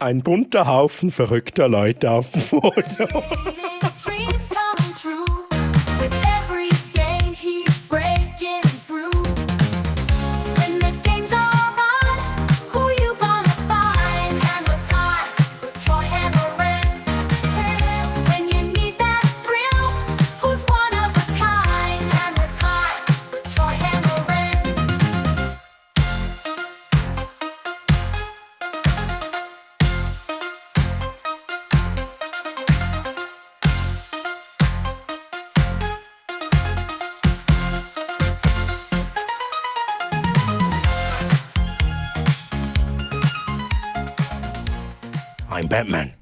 Ein bunter Haufen verrückter Leute auf dem Foto. Dreams come true with every game he's breaking through. When the games are on, who you gonna find? Hammer time with Troy Hammerin. When you need that thrill, who's one of a kind? Hammer time with Troy Hammerin. I'm Batman.